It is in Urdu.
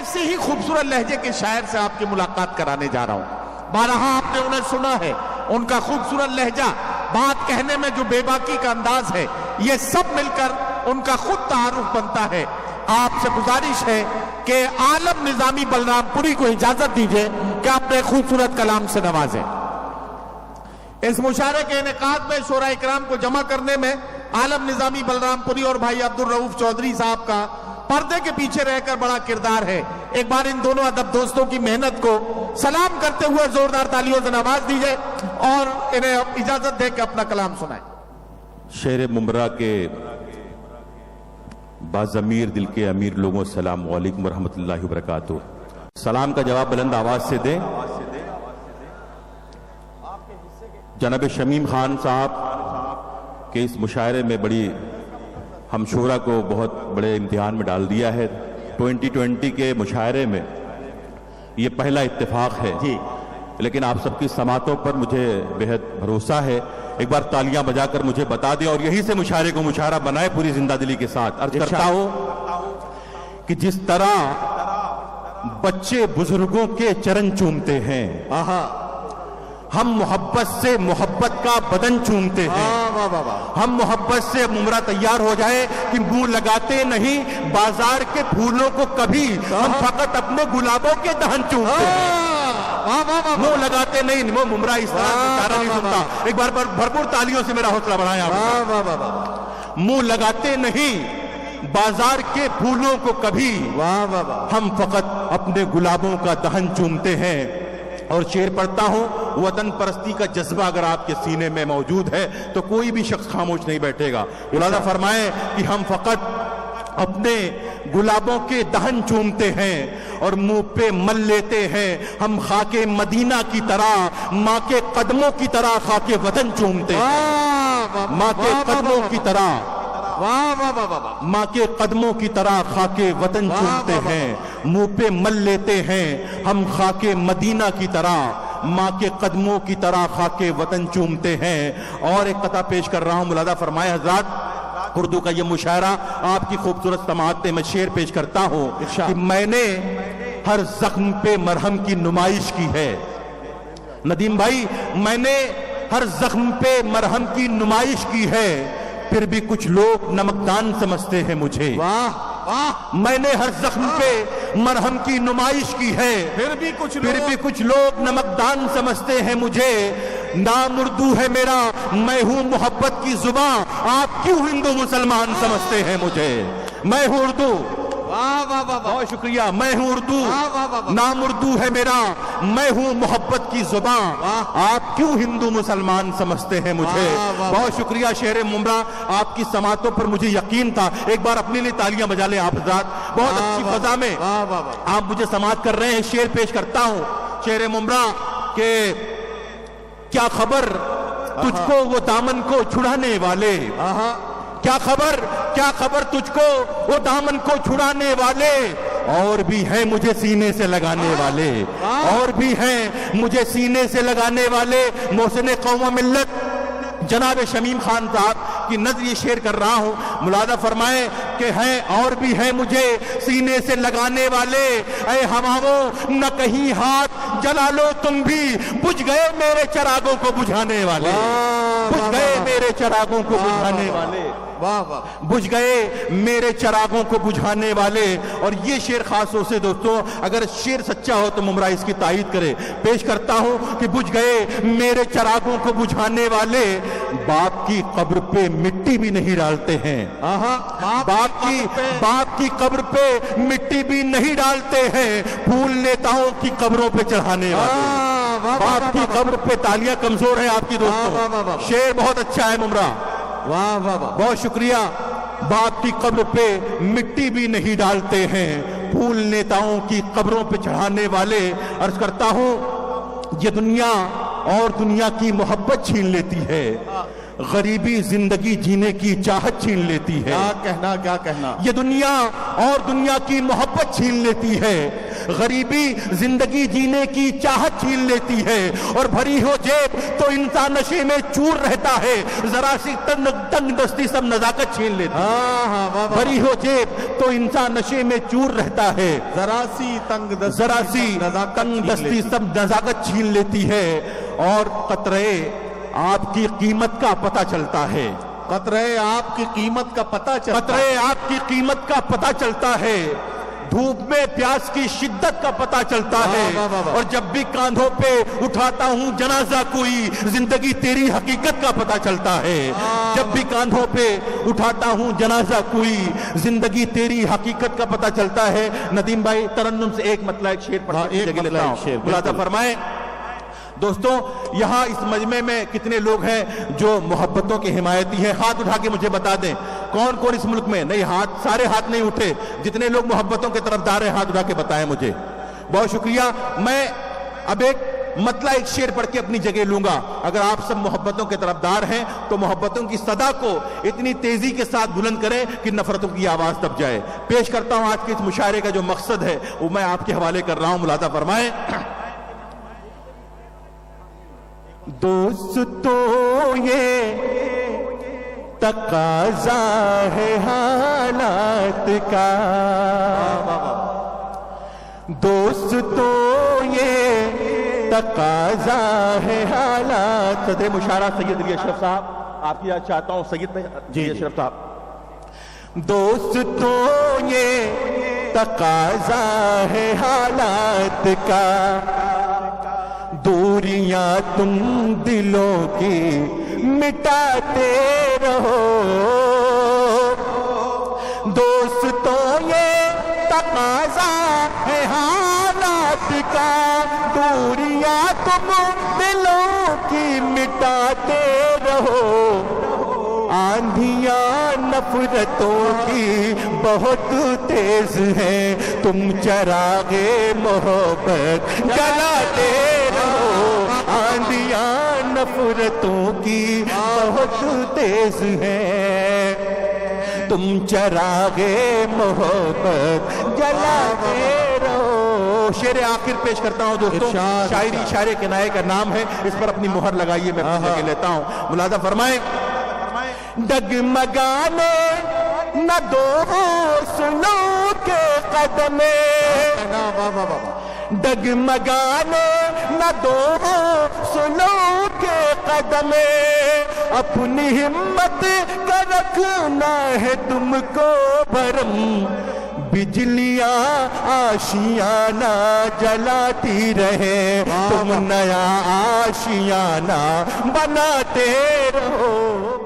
ایسے ہی خوبصورت لہجے کے شاعر سے آپ کی ملاقات کرانے جا رہا ہوں. بارہا آپ نے انہیں سنا ہے, ان کا خوبصورت لہجہ, بات کہنے میں جو بے باکی کا انداز ہے, یہ سب مل کر ان کا خود تعارف بنتا ہے. آپ سے گزارش ہے کہ عالم نظامی بلرام پوری کو اجازت دیجئے کہ اپنے خوبصورت کلام سے نوازیں. اس مشاعرے کے انعقاد میں شورا اکرام کو جمع کرنے میں عالم نظامی بلرام پوری اور بھائی عبدالرؤوف چودھری صاحب کا پردے کے پیچھے رہ کر بڑا کردار ہے. ایک بار ان دونوں ادب دوستوں کی محنت کو سلام کرتے ہوئے زوردار تالیوں سے نواز دیجئے اور انہیں اجازت دے کے اپنا کلام سنائیں. شہر ممبرا کے باضمیر دل کے امیر لوگوں السلام علیکم ورحمۃ اللہ وبرکاتہ. سلام کا جواب بلند آواز سے دیں. جناب شمیم خان صاحب کے اس مشاعرے میں بڑی ہم شورا کو بہت بڑے امتحان میں ڈال دیا ہے. 2020 کے مشاعرے میں یہ پہلا اتفاق ہے جی, لیکن آپ سب کی سماعتوں پر مجھے بہت بھروسہ ہے. ایک بار تالیاں بجا کر مجھے بتا دیں اور یہی سے مشاعرے کو مشاعرہ بنائے پوری زندہ دلی کے ساتھ. عرض کرتا ہوں کہ جس طرح بچے بزرگوں کے چرن چومتے ہیں, ہم محبت سے محبت کا بدن چومتے ہیں. ہم محبت سے ممرا تیار ہو جائے کہ منہ لگاتے نہیں بازار کے پھولوں کو کبھی, ہم فقط اپنے گلابوں کے دہن چومتے ہیں. منہ لگاتے نہیں, وہ ممرا اس طرح نہیں سنتا. ایک بار بھرپور تالیوں سے میرا حوصلہ بڑھائیں آپ. منہ لگاتے نہیں بازار کے پھولوں کو کبھی, ہم فقط اپنے گلابوں کا دہن چومتے ہیں. اور شعر پڑھتا ہوں, وطن پرستی کا جذبہ اگر آپ کے سینے میں موجود ہے تو کوئی بھی شخص خاموش نہیں بیٹھے گا. لہذا فرمائیں کہ ہم فقط اپنے گلابوں کے دہن چومتے ہیں اور منہ پہ مل لیتے ہیں. ہم خاک مدینہ کی طرح, ماں کے قدموں کی طرح خاک وطن چومتے ہیں. ماں کے قدموں کی طرح, ماں کے قدموں کی طرح خاک وطن چومتے ہیں. منہ پہ مل لیتے ہیں ہم خاک مدینہ کی طرح, ماں کے قدموں کی طرح خاک وطن چومتے ہیں. اور ایک قطعہ پیش کر رہا ہوں, ملاحظہ فرمائے حضرات, اردو کا یہ مشاعرہ آپ کی خوبصورت سماعت میں شعر پیش کرتا ہوں کہ میں نے ہر زخم پہ مرہم کی نمائش کی ہے. ندیم بھائی, میں نے ہر زخم پہ مرہم کی نمائش کی ہے, پھر بھی کچھ لوگ نمکدان سمجھتے ہیں مجھے. میں نے ہر زخم پہ مرہم کی نمائش کی ہے, پھر بھی کچھ لوگ نمکدان سمجھتے ہیں مجھے. نام اردو ہے میرا, میں ہوں محبت کی زباں, آپ کیوں ہندو مسلمان سمجھتے ہیں مجھے. میں ہوں اردو, بہت شکریہ, میں ہوں اردو, نام اردو ہے میرا, میں ہوں محبت کی زباں, آپ کیوں ہندو مسلمان سمجھتے ہیں مجھے. بہت شکریہ شہر ممبرا, آپ کی سماعتوں پر مجھے یقین تھا. ایک بار اپنے لیے تالیاں بجا لیں آپ حضرات. بہت اچھی فضا میں آپ مجھے سماعت کر رہے ہیں. شعر پیش کرتا ہوں شہر ممبرا کہ کیا خبر تجھ کو وہ دامن کو چھڑانے والے, کیا خبر تجھ کو وہ دامن کو چھڑانے والے, اور بھی ہیں مجھے سینے سے لگانے والے, اور بھی ہیں مجھے سینے سے لگانے والے. محسن قوم و ملت جناب شمیم خان صاحب کی نظر یہ شعر کر رہا ہوں. ملاحظہ فرمائیں کہ ہیں اور بھی ہیں مجھے سینے سے لگانے والے. اے ہواؤں نہ کہیں ہاتھ جلا لو تم بھی, بجھ گئے میرے چراغوں کو بجھانے والے, بجھ گئے میرے چراغوں کو بجھانے والے, بجھ گئے میرے چراغوں کو بجھانے والے. اور یہ شعر خاص طور سے دوستوں, اگر شعر سچا ہو تو ممرا اس کی تائید کرے. پیش کرتا ہوں کہ بجھ گئے میرے چراغوں کو بجھانے والے, باپ کی قبر پہ مٹی بھی نہیں ڈالتے ہیں, باپ کی قبر پہ مٹی بھی نہیں ڈالتے ہیں, پھول نیتاؤں کی قبروں پہ چڑھانے والے. باپ کی قبر پہ تالیاں کمزور ہیں آپ کی دوستوں. شعر بہت اچھا ہے ممرا, بہت شکریہ. باپ کی قبر پہ مٹی بھی نہیں ڈالتے ہیں, پھول نیتاؤں کی قبروں پہ چڑھانے والے. عرض کرتا ہوں یہ دنیا اور دنیا کی محبت چھین لیتی ہے, غریبی زندگی جینے کی چاہت چھین لیتی ہے، کیا کہنا یہ دنیا اور دنیا کی محبت چھین لیتی ہے، غریبی زندگی جینے کی چاہت چھین لیتی ہے، اور بھری ہو جیب تو انسان نشے میں چور رہتا ہے، ذرا سی تنگ دستی سب نزاکت چھین لیتی ہے، بھری ہو جیب تو انسان نشے میں چور رہتا ہے، ذرا سی تنگ دستی سب نزاکت چھین لیتی ہے، اور قطرے آپ کی قیمت کا پتہ چلتا ہے، قطرے آپ کی قیمت کا پتہ چلتا ہے، قطرے آپ کی قیمت کا پتہ چلتا ہے، دھوپ میں پیاس کی شدت کا پتہ چلتا ہے، اور جب بھی کاندھوں پہ اٹھاتا ہوں جنازہ کوئی زندگی تیری حقیقت کا پتہ چلتا ہے، جب بھی کاندھوں پہ اٹھاتا ہوں جنازہ کوئی زندگی تیری حقیقت کا پتہ چلتا ہے۔ ندیم بھائی ترنم سے ایک مطلع ایک شعر پڑھ کے جگہ لیتا ہوں، ملاحظہ فرمائیں دوستوں، یہاں اس مجمع میں کتنے لوگ ہیں جو محبتوں کے حمایتی ہیں؟ ہاتھ اٹھا کے مجھے بتا دیں کون کون اس ملک میں، نہیں ہاتھ سارے ہاتھ نہیں اٹھے، جتنے لوگ محبتوں کے طرفدار ہیں ہاتھ اٹھا کے بتائیں مجھے، بہت شکریہ۔ میں اب ایک مطلع ایک شعر پڑھ کے اپنی جگہ لوں گا۔ اگر آپ سب محبتوں کے طرفدار ہیں تو محبتوں کی صدا کو اتنی تیزی کے ساتھ بلند کریں کہ نفرتوں کی آواز دب جائے۔ پیش کرتا ہوں آج کے اس مشاعرے کا جو مقصد ہے وہ میں آپ کے حوالے کر رہا ہوں، ملاحظہ فرمائیں۔ دوستو یہ تقاضا ہے حالات کا، دوستو یہ تقاضا ہے حالات۔ صدر مشاعرہ سید علی اشرف صاحب، آپ کی یاد چاہتا ہوں سید علی اشرف صاحب۔ دوستو یہ تقاضا ہے حالات کا، دوریاں تم دلوں کی مٹاتے رہو، دوستوں یہ تقاضا ہے حالات کا، دوریاں تم دلوں کی مٹاتے رہو، آندھیاں نفرتوں کی بہت تیز ہیں، تم چراغ محبت جلاتے رہو، آندھیاں نفرتوں کی بہت تیز ہیں، تم چراغ محبت جلاتے رہو۔ شعر آخر پیش کرتا ہوں دوستوں، شاعری شاعر کنائے کا نام ہے، اس پر اپنی مہر لگائیے، میں اپنی جگہ لیتا ہوں، ملاحظہ فرمائیں۔ ڈگمگانے نہ دو حوصلوں کے قدمے، ڈگمگانے نہ دو حوصلوں کے قدمے، اپنی ہمت کا رکھنا ہے تم کو بھرم، بجلیاں آشیانہ جلاتی رہے، تم نیا آشیانہ بناتے رہو۔